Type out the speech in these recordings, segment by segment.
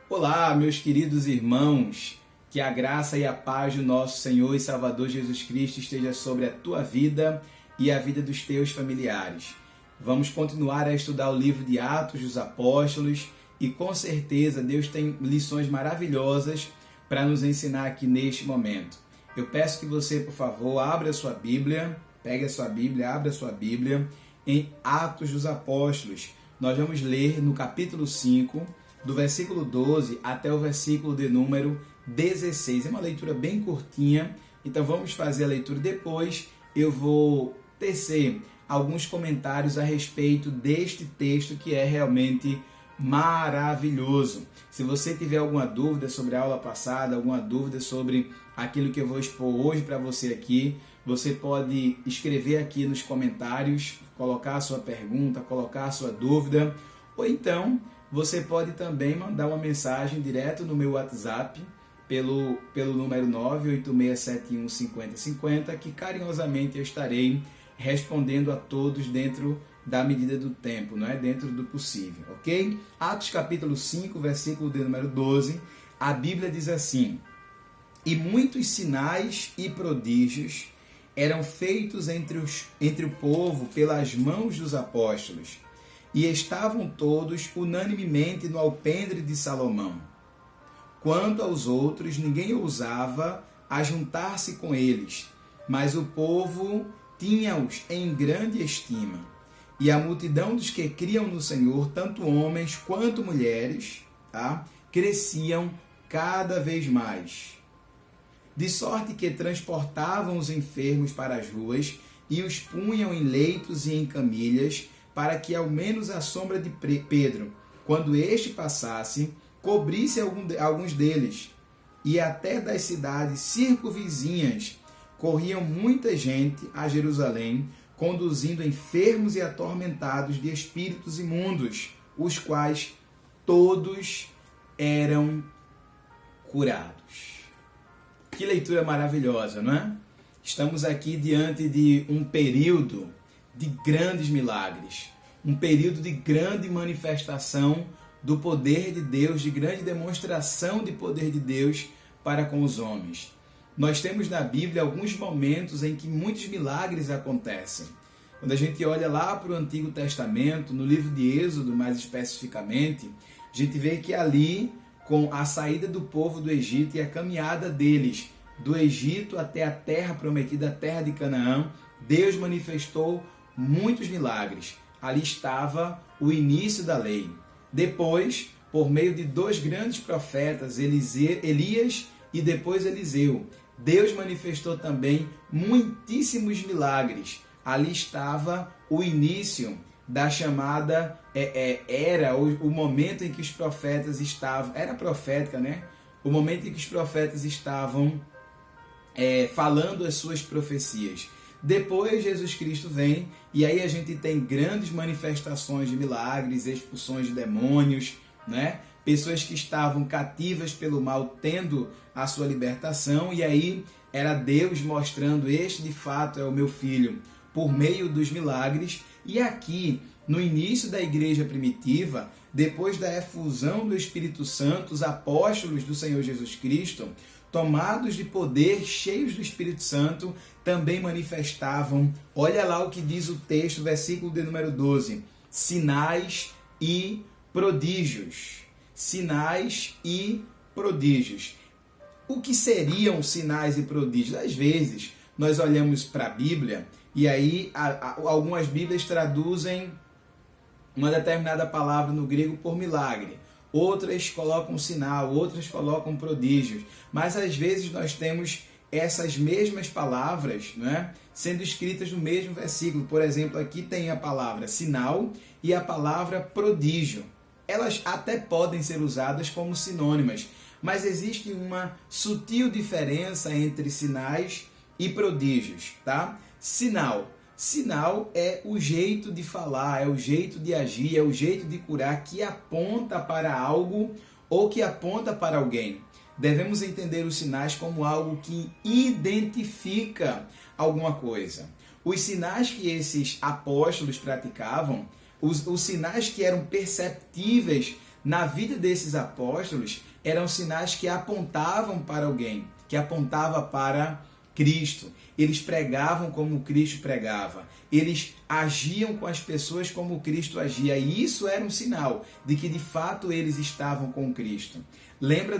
Olá, meus queridos irmãos, que a graça e a paz do nosso Senhor e Salvador Jesus Cristo esteja sobre a tua vida e a vida dos teus familiares. Vamos continuar a estudar o livro de Atos dos Apóstolos e com certeza Deus tem lições maravilhosas para nos ensinar aqui neste momento. Eu peço que você, por favor, abra a sua Bíblia, pegue a sua Bíblia, abra a sua Bíblia em Atos dos Apóstolos. Nós vamos ler no capítulo 5, do versículo 12 até o versículo de número 16. É uma leitura bem curtinha, então vamos fazer a leitura. Depois eu vou tecer alguns comentários a respeito deste texto que é realmente maravilhoso. Se você tiver alguma dúvida sobre a aula passada, alguma dúvida sobre aquilo que eu vou expor hoje para você aqui, você pode escrever aqui nos comentários, colocar a sua pergunta, colocar a sua dúvida, ou então você pode também mandar uma mensagem direto no meu WhatsApp pelo número 986715050, que carinhosamente eu estarei respondendo a todos dentro da medida do tempo, não é? Dentro do possível, ok? Atos capítulo 5, versículo de número 12, a Bíblia diz assim: E muitos sinais e prodígios eram feitos entre o povo pelas mãos dos apóstolos, e estavam todos unanimemente no alpendre de Salomão. Quanto aos outros, ninguém ousava ajuntar-se com eles, mas o povo tinha-os em grande estima. E a multidão dos que criam no Senhor, tanto homens quanto mulheres, cresciam cada vez mais. De sorte que transportavam os enfermos para as ruas e os punham em leitos e em camilhas, para que ao menos a sombra de Pedro, quando este passasse, cobrisse alguns deles. E até das cidades circunvizinhas corriam muita gente a Jerusalém, conduzindo enfermos e atormentados de espíritos imundos, os quais todos eram curados. Que leitura maravilhosa, não é? Estamos aqui diante de um período de grandes milagres, um período de grande manifestação do poder de Deus, de grande demonstração de poder de Deus para com os homens. Nós temos na Bíblia alguns momentos em que muitos milagres acontecem. Quando a gente olha lá para o Antigo Testamento, no livro de Êxodo mais especificamente, a gente vê que ali, com a saída do povo do Egito e a caminhada deles do Egito até a terra prometida, a terra de Canaã, Deus manifestou muitos milagres. Ali estava o início da lei. Depois, por meio de dois grandes profetas, Elias e depois Eliseu, Deus manifestou também muitíssimos milagres. Ali estava o início da chamada era o momento em que os profetas estavam, era profética, né? O momento em que os profetas estavam falando as suas profecias. Depois Jesus Cristo vem e aí a gente tem grandes manifestações de milagres, expulsões de demônios, né? Pessoas que estavam cativas pelo mal tendo a sua libertação, e aí era Deus mostrando: este de fato é o meu filho, por meio dos milagres. E aqui, no início da igreja primitiva, depois da efusão do Espírito Santo, os apóstolos do Senhor Jesus Cristo, tomados de poder, cheios do Espírito Santo, também manifestavam, olha lá o que diz o texto, versículo de número 12, sinais e prodígios. Sinais e prodígios. O que seriam sinais e prodígios? Às vezes, nós olhamos para a Bíblia e aí algumas Bíblias traduzem uma determinada palavra no grego por milagre. Outras colocam sinal, outras colocam prodígios. Mas às vezes nós temos essas mesmas palavras, né, sendo escritas no mesmo versículo. Por exemplo, aqui tem a palavra sinal e a palavra prodígio. Elas até podem ser usadas como sinônimas, mas existe uma sutil diferença entre sinais e prodígios, tá? Sinal. Sinal é o jeito de falar, é o jeito de agir, é o jeito de curar que aponta para algo ou que aponta para alguém. Devemos entender os sinais como algo que identifica alguma coisa. Os sinais que esses apóstolos praticavam, os sinais que eram perceptíveis na vida desses apóstolos eram sinais que apontavam para alguém, que apontava para Cristo. Eles pregavam como Cristo pregava. Eles agiam com as pessoas como Cristo agia. E isso era um sinal de que de fato eles estavam com Cristo. Lembra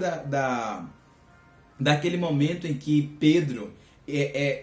daquele momento em que Pedro,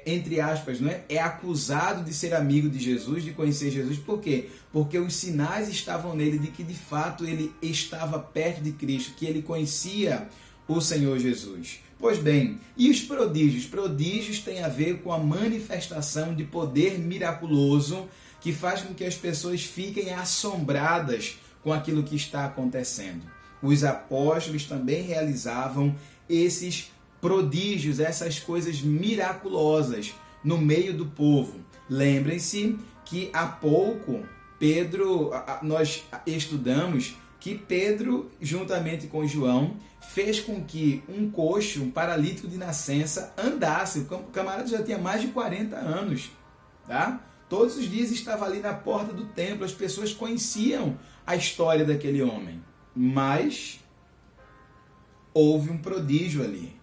entre aspas, não é acusado de ser amigo de Jesus, de conhecer Jesus. Por quê? Porque os sinais estavam nele de que de fato ele estava perto de Cristo, que ele conhecia o Senhor Jesus. Pois bem, e os prodígios? Prodígios têm a ver com a manifestação de poder miraculoso que faz com que as pessoas fiquem assombradas com aquilo que está acontecendo. Os apóstolos também realizavam esses prodígios, essas coisas miraculosas no meio do povo. Lembrem-se que há pouco nós estudamos que Pedro, juntamente com João, fez com que um coxo, um paralítico de nascença, andasse. O camarada já tinha mais de 40 anos. Tá? Todos os dias estava ali na porta do templo, as pessoas conheciam a história daquele homem. Mas houve um prodígio ali,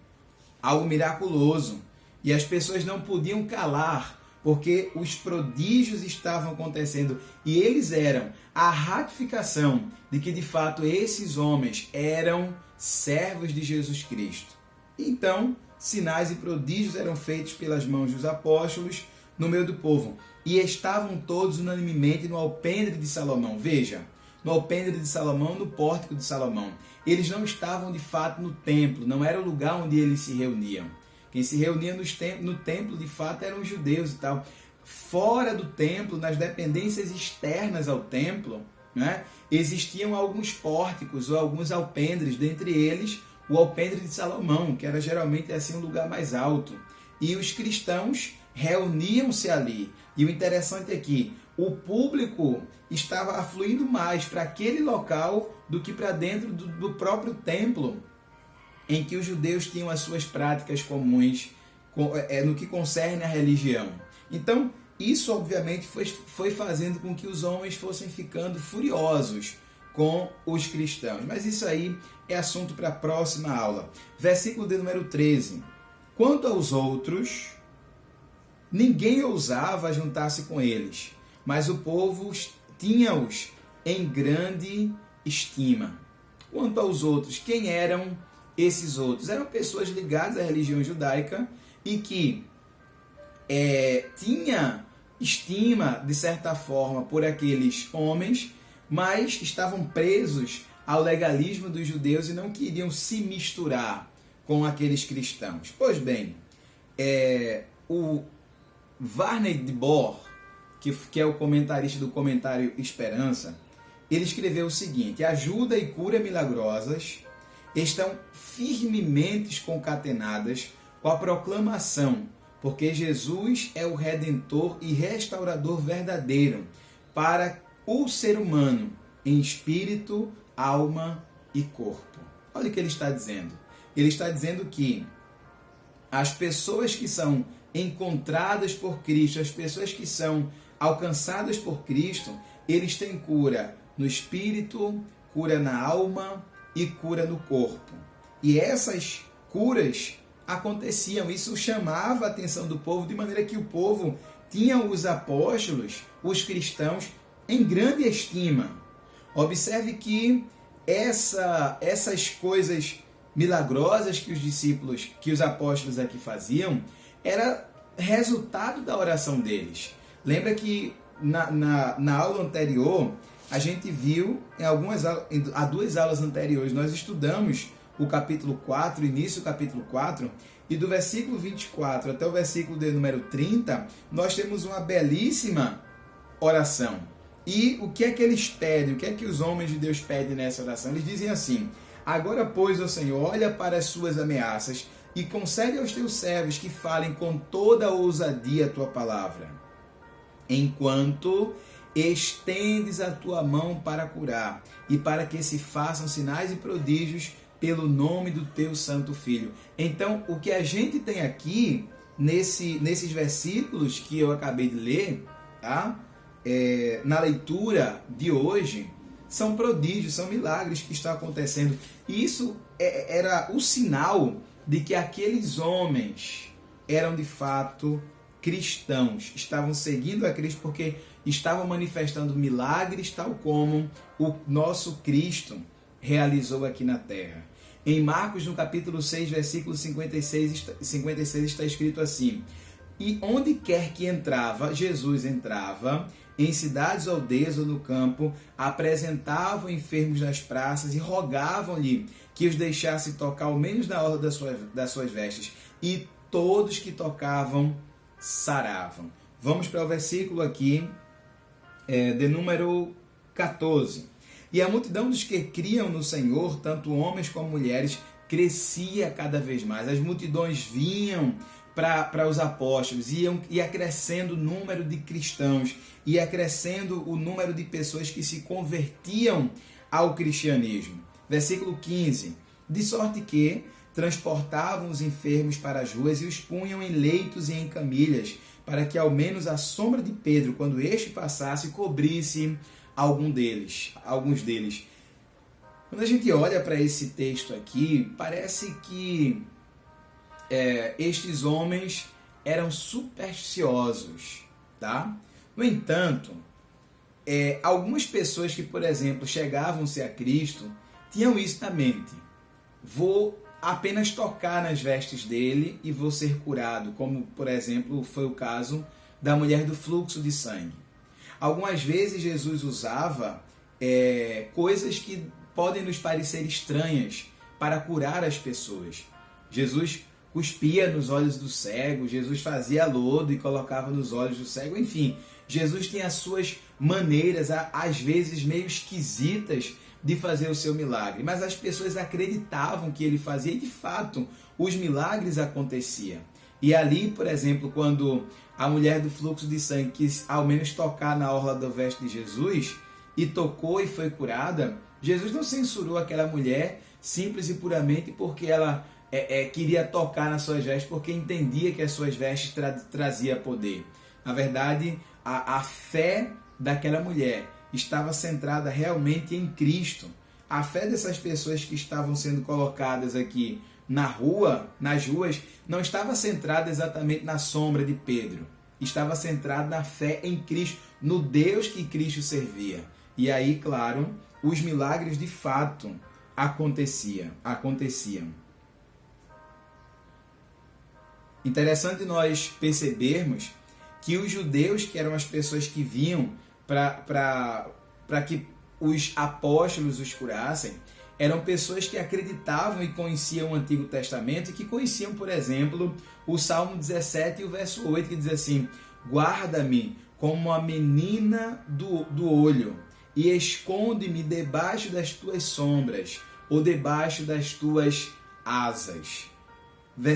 algo miraculoso. E as pessoas não podiam calar, porque os prodígios estavam acontecendo e eles eram a ratificação de que de fato esses homens eram servos de Jesus Cristo. Então, sinais e prodígios eram feitos pelas mãos dos apóstolos no meio do povo e estavam todos unanimemente no alpendre de Salomão. Veja, no alpendre de Salomão, no pórtico de Salomão. Eles não estavam de fato no templo, não era o lugar onde eles se reuniam. Quem se reunia no templo, de fato, eram os judeus e tal. Fora do templo, nas dependências externas ao templo, né, existiam alguns pórticos ou alguns alpendres, dentre eles o alpendre de Salomão, que era geralmente assim um lugar mais alto. E os cristãos reuniam-se ali. E o interessante é que o público estava afluindo mais para aquele local do que para dentro do próprio templo, em que os judeus tinham as suas práticas comuns no que concerne à religião. Então, isso obviamente foi fazendo com que os homens fossem ficando furiosos com os cristãos. Mas isso aí é assunto para a próxima aula. Versículo de número 13. Quanto aos outros, ninguém ousava juntar-se com eles, mas o povo tinha-os em grande estima. Quanto aos outros, quem eram esses outros? Eram pessoas ligadas à religião judaica e que tinha estima, de certa forma, por aqueles homens, mas estavam presos ao legalismo dos judeus e não queriam se misturar com aqueles cristãos. Pois bem, o Varney de Boer, que é o comentarista do comentário Esperança, ele escreveu o seguinte: ajuda e cura milagrosas estão firmemente concatenadas com a proclamação, porque Jesus é o Redentor e Restaurador verdadeiro para o ser humano, em espírito, alma e corpo. Olha o que ele está dizendo. Ele está dizendo que as pessoas que são encontradas por Cristo, as pessoas que são alcançadas por Cristo, eles têm cura no espírito, cura na alma e cura no corpo. E essas curas aconteciam, isso chamava a atenção do povo, de maneira que o povo tinha os apóstolos, os cristãos, em grande estima. Observe que essas coisas milagrosas que os discípulos, que os apóstolos aqui faziam, era resultado da oração deles. Lembra que na aula anterior, a gente viu, há duas aulas anteriores, nós estudamos o capítulo 4, início do capítulo 4, e do versículo 24 até o versículo de número 30, nós temos uma belíssima oração. E o que é que eles pedem? O que é que os homens de Deus pedem nessa oração? Eles dizem assim: agora, pois, ó Senhor, olha para as suas ameaças e concede aos teus servos que falem com toda a ousadia a tua palavra, enquanto estendes a tua mão para curar e para que se façam sinais e prodígios pelo nome do teu santo Filho. Então, o que a gente tem aqui, nesses versículos que eu acabei de ler, tá? Na leitura de hoje, são prodígios, são milagres que estão acontecendo. E isso era o sinal de que aqueles homens eram de fato cristãos, estavam seguindo a Cristo porque estavam manifestando milagres tal como o nosso Cristo realizou aqui na terra. Em Marcos, no capítulo 6, versículo 56 está escrito assim: e onde quer que entrava, Jesus entrava, em cidades, aldeias ou no campo, apresentavam enfermos nas praças e rogavam-lhe que os deixasse tocar ao menos na orla das suas vestes. E todos que tocavam saravam. Vamos para o versículo aqui, de número 14. E a multidão dos que criam no Senhor, tanto homens como mulheres, crescia cada vez mais. As multidões vinham para os apóstolos, ia crescendo o número de cristãos, ia crescendo o número de pessoas que se convertiam ao cristianismo. Versículo 15. De sorte que transportavam os enfermos para as ruas e os punham em leitos e em camilhas, para que ao menos a sombra de Pedro, quando este passasse, cobrisse alguns deles. Quando a gente olha para esse texto aqui, parece que estes homens eram supersticiosos, tá? No entanto, algumas pessoas que, por exemplo, chegavam-se a Cristo, tinham isso na mente: vou apenas tocar nas vestes dele e vou ser curado, como, por exemplo, foi o caso da mulher do fluxo de sangue. Algumas vezes Jesus usava coisas que podem nos parecer estranhas para curar as pessoas. Jesus cuspia nos olhos do cego, Jesus fazia lodo e colocava nos olhos do cego, enfim, Jesus tinha as suas maneiras, às vezes meio esquisitas, de fazer o seu milagre, mas as pessoas acreditavam que ele fazia e de fato os milagres aconteciam. E ali, por exemplo, quando a mulher do fluxo de sangue quis ao menos tocar na orla da veste de Jesus e tocou e foi curada, Jesus não censurou aquela mulher simples e puramente porque ela queria tocar nas suas vestes, porque entendia que as suas vestes trazia poder. Na verdade, a fé daquela mulher estava centrada realmente em Cristo. A fé dessas pessoas que estavam sendo colocadas aqui nas ruas, não estava centrada exatamente na sombra de Pedro. Estava centrada na fé em Cristo, no Deus que Cristo servia. E aí, claro, os milagres de fato aconteciam. Interessante nós percebermos que os judeus, que eram as pessoas que vinham para que os apóstolos os curassem, eram pessoas que acreditavam e conheciam o Antigo Testamento e que conheciam, por exemplo, o Salmo 17 e o verso 8, que diz assim: guarda-me como a menina do olho e esconde-me debaixo das tuas sombras ou debaixo das tuas asas.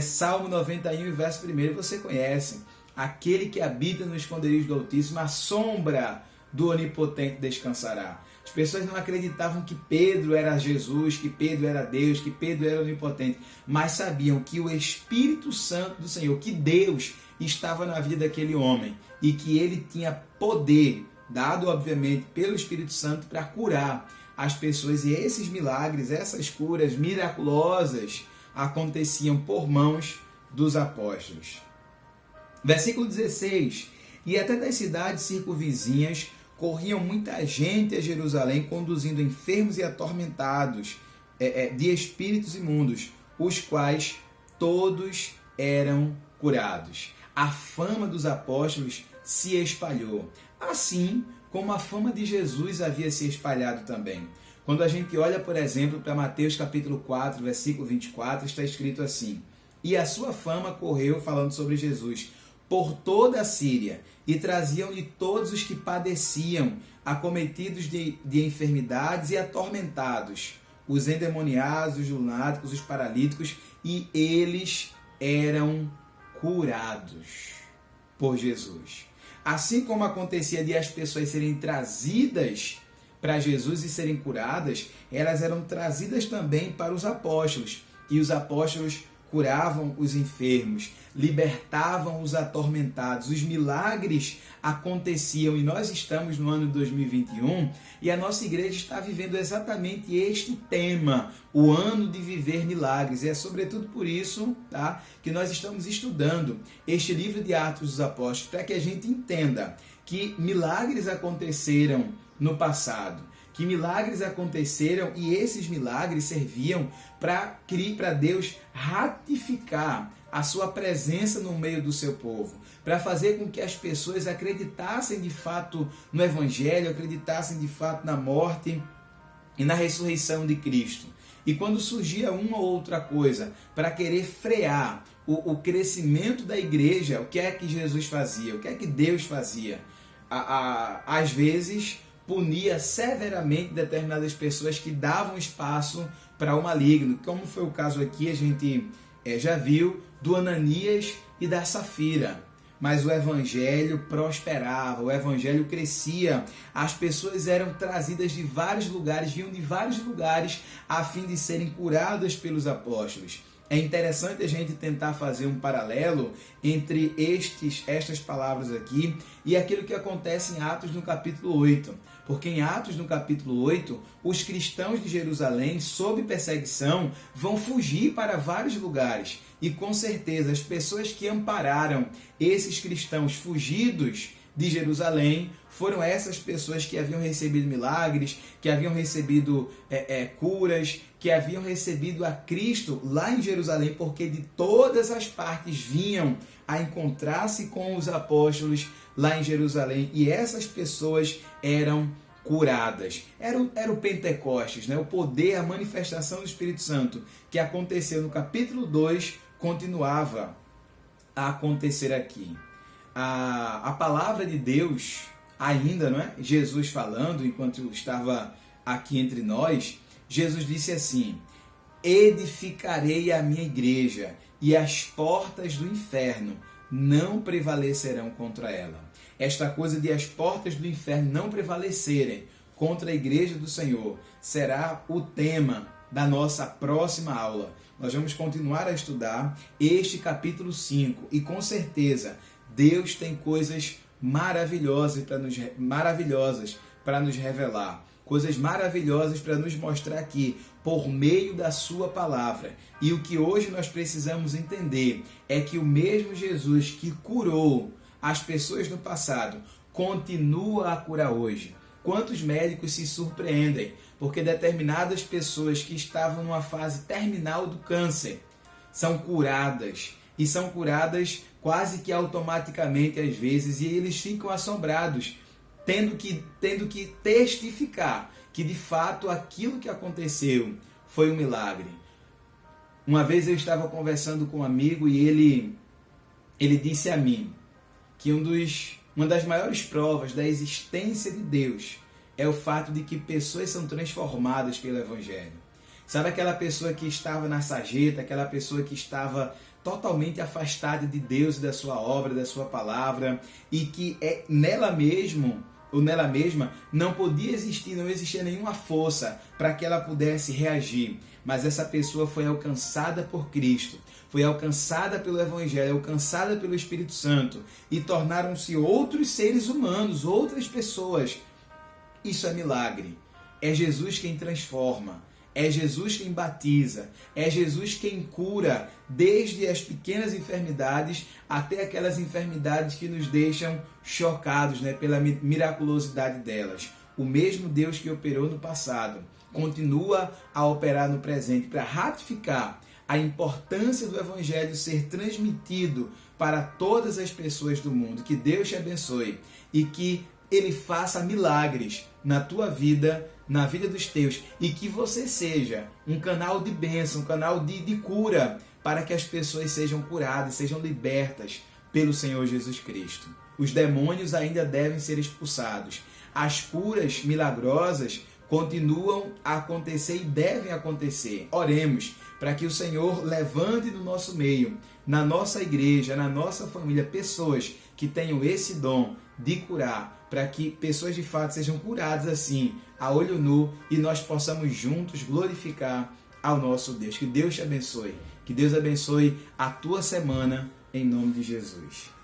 Salmo 91 e verso 1, você conhece: aquele que habita no esconderijo do Altíssimo, a sombra do Onipotente descansará. As pessoas não acreditavam que Pedro era Jesus, que Pedro era Deus, que Pedro era onipotente, mas sabiam que o Espírito Santo do Senhor, que Deus estava na vida daquele homem e que ele tinha poder, dado obviamente pelo Espírito Santo, para curar as pessoas. E esses milagres, essas curas miraculosas aconteciam por mãos dos apóstolos. Versículo 16: e até das cidades circunvizinhas corriam muita gente a Jerusalém, conduzindo enfermos e atormentados de espíritos imundos, os quais todos eram curados. A fama dos apóstolos se espalhou, assim como a fama de Jesus havia se espalhado também. Quando a gente olha, por exemplo, para Mateus capítulo 4, versículo 24, está escrito assim: e a sua fama correu, falando sobre Jesus, por toda a Síria, e traziam-lhe todos os que padeciam, acometidos de enfermidades e atormentados, os endemoniados, os lunáticos, os paralíticos, e eles eram curados por Jesus. Assim como acontecia de as pessoas serem trazidas para Jesus e serem curadas, elas eram trazidas também para os apóstolos, e os apóstolos curavam os enfermos, libertavam os atormentados. Os milagres aconteciam e nós estamos no ano de 2021 e a nossa igreja está vivendo exatamente este tema, o ano de viver milagres. E é sobretudo por isso, tá, que nós estamos estudando este livro de Atos dos Apóstolos, para que a gente entenda que milagres aconteceram no passado, que milagres aconteceram e esses milagres serviam para Deus ratificar a sua presença no meio do seu povo, para fazer com que as pessoas acreditassem de fato no Evangelho, acreditassem de fato na morte e na ressurreição de Cristo. E quando surgia uma ou outra coisa para querer frear o crescimento da igreja, o que é que Jesus fazia? O que é que Deus fazia? Às vezes punia severamente determinadas pessoas que davam espaço para o maligno, como foi o caso aqui, a gente já viu, do Ananias e da Safira. Mas o evangelho prosperava, o evangelho crescia, as pessoas eram trazidas de vários lugares, vinham de vários lugares a fim de serem curadas pelos apóstolos. É interessante a gente tentar fazer um paralelo entre estas palavras aqui e aquilo que acontece em Atos no capítulo 8. Porque em Atos no capítulo 8, os cristãos de Jerusalém, sob perseguição, vão fugir para vários lugares. E com certeza as pessoas que ampararam esses cristãos fugidos de Jerusalém foram essas pessoas que haviam recebido milagres, que haviam recebido curas, que haviam recebido a Cristo lá em Jerusalém, porque de todas as partes vinham a encontrar-se com os apóstolos lá em Jerusalém, e essas pessoas eram curadas. Era o Pentecostes, né? O poder, a manifestação do Espírito Santo que aconteceu no capítulo 2 continuava a acontecer aqui. A palavra de Deus, ainda, não é? Jesus falando, enquanto estava aqui entre nós, Jesus disse assim: edificarei a minha igreja e as portas do inferno não prevalecerão contra ela. Esta coisa de as portas do inferno não prevalecerem contra a igreja do Senhor será o tema da nossa próxima aula. Nós vamos continuar a estudar este capítulo 5 e com certeza Deus tem coisas maravilhosas para nos revelar. Coisas maravilhosas para nos mostrar aqui, por meio da sua palavra. E o que hoje nós precisamos entender é que o mesmo Jesus que curou as pessoas no passado, continua a curar hoje. Quantos médicos se surpreendem, porque determinadas pessoas que estavam numa fase terminal do câncer são curadas. E são curadas quase que automaticamente às vezes, e eles ficam assombrados, tendo que testificar que de fato aquilo que aconteceu foi um milagre. Uma vez eu estava conversando com um amigo e ele disse a mim que uma das maiores provas da existência de Deus é o fato de que pessoas são transformadas pelo Evangelho. Sabe aquela pessoa que estava na sarjeta, aquela pessoa que estava totalmente afastada de Deus e da sua obra, da sua palavra, e que nela mesma não podia existir, não existia nenhuma força para que ela pudesse reagir. Mas essa pessoa foi alcançada por Cristo, foi alcançada pelo Evangelho, alcançada pelo Espírito Santo, e tornaram-se outros seres humanos, outras pessoas. Isso é milagre. É Jesus quem transforma. É Jesus quem batiza, é Jesus quem cura, desde as pequenas enfermidades até aquelas enfermidades que nos deixam chocados, né, pela miraculosidade delas. O mesmo Deus que operou no passado continua a operar no presente para ratificar a importância do Evangelho ser transmitido para todas as pessoas do mundo. Que Deus te abençoe e que Ele faça milagres na tua vida, na vida dos teus, e que você seja um canal de bênção, um canal de cura, para que as pessoas sejam curadas, sejam libertas pelo Senhor Jesus Cristo. Os demônios ainda devem ser expulsados. As curas milagrosas continuam a acontecer e devem acontecer. Oremos para que o Senhor levante no nosso meio, na nossa igreja, na nossa família, pessoas que tenham esse dom de curar, para que pessoas de fato sejam curadas assim, a olho nu, e nós possamos juntos glorificar ao nosso Deus. Que Deus te abençoe Que Deus abençoe a tua semana, em nome de Jesus.